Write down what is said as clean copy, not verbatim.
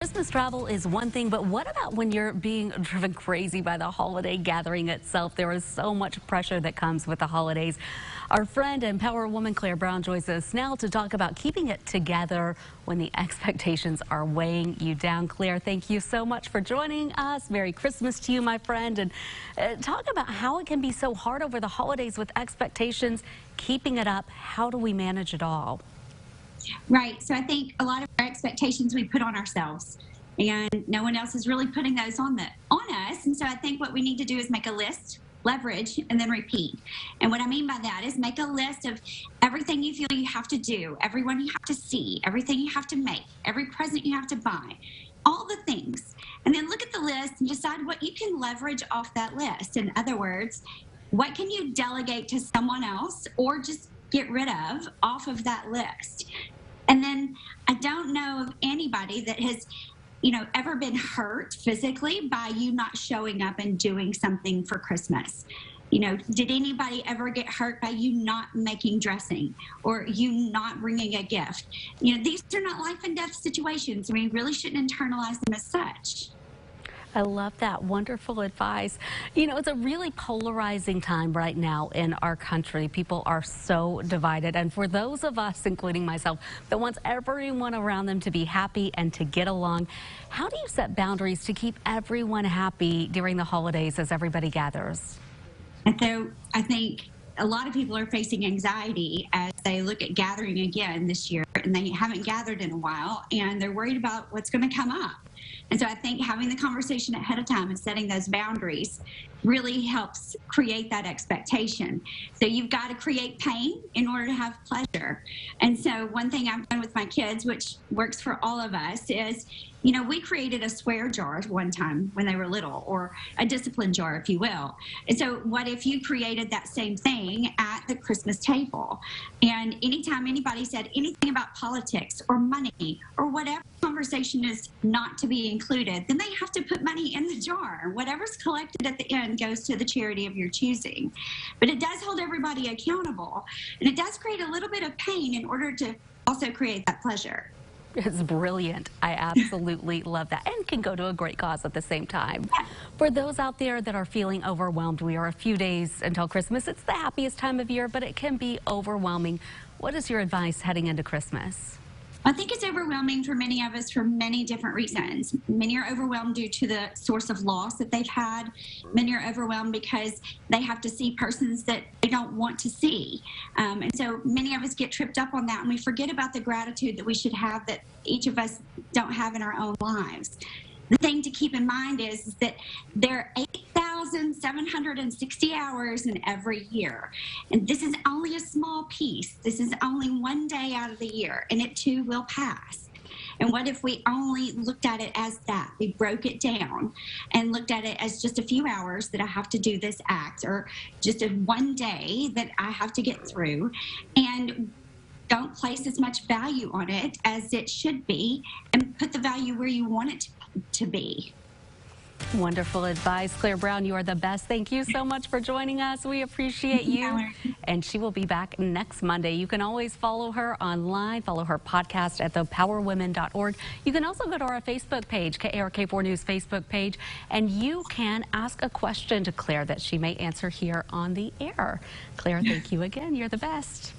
Christmas travel is one thing, but what about when you're being driven crazy by the holiday gathering itself? There is so much pressure that comes with the holidays. Our friend and power woman Claire Brown joins us now to talk about keeping it together when the expectations are weighing you down. Claire, thank you so much for joining us. Merry Christmas to you, my friend. And talk about how it can be so hard over the holidays with expectations, keeping it up. How do we manage it all? Right. So I think a lot of our expectations we put on ourselves, and no one else is really putting those on us. And so I think what we need to do is make a list, leverage, and then repeat. And what I mean by that is make a list of everything you feel you have to do, everyone you have to see, everything you have to make, every present you have to buy, all the things. And then look at the list and decide what you can leverage off that list. In other words, what can you delegate to someone else or just get rid of off of that list? And then I don't know of anybody that has, ever been hurt physically by you not showing up and doing something for Christmas. Did anybody ever get hurt by you not making dressing or you not bringing a gift? These are not life and death situations. We really shouldn't internalize them as such. I love that. Wonderful advice. It's a really polarizing time right now in our country. People are so divided. And for those of us, including myself, that wants everyone around them to be happy and to get along, how do you set boundaries to keep everyone happy during the holidays as everybody gathers? And so I think a lot of people are facing anxiety as they look at gathering again this year, and they haven't gathered in a while, and they're worried about what's going to come up. And so I think having the conversation ahead of time and setting those boundaries really helps create that expectation. So you've got to create pain in order to have pleasure. And so one thing I've done with my kids, which works for all of us, is, we created a swear jar one time when they were little, or a discipline jar, if you will. And so what if you created that same thing at the Christmas table? And anytime anybody said anything about politics or money or whatever conversation is not to be included, then they have to put money in the jar. Whatever's collected at the end goes to the charity of your choosing. But it does hold everybody accountable, and it does create a little bit of pain in order to also create that pleasure. It's brilliant. I absolutely love that, and can go to a great cause at the same time. For those out there that are feeling overwhelmed, we are a few days until Christmas. It's the happiest time of year, but it can be overwhelming. What is your advice heading into Christmas? I think it's overwhelming for many of us for many different reasons. Many are overwhelmed due to the source of loss that they've had. Many are overwhelmed because they have to see persons that they don't want to see. And so many of us get tripped up on that, and we forget about the gratitude that we should have that each of us don't have in our own lives. The thing to keep in mind is that there are 8,760 hours in every year. And this is only a small piece. This is only one day out of the year, and it too will pass. And what if we only looked at it as that? We broke it down and looked at it as just a few hours that I have to do this act, or just a one day that I have to get through, and don't place as much value on it as it should be, and put the value where you want it to be. Wonderful advice. Claire Brown, you are the best. Thank you so much for joining us. We appreciate you. And she will be back next Monday. You can always follow her online, follow her podcast at thepowerwomen.org. You can also go to our Facebook page, KARK4 News Facebook page, and you can ask a question to Claire that she may answer here on the air. Claire, thank you again. You're the best.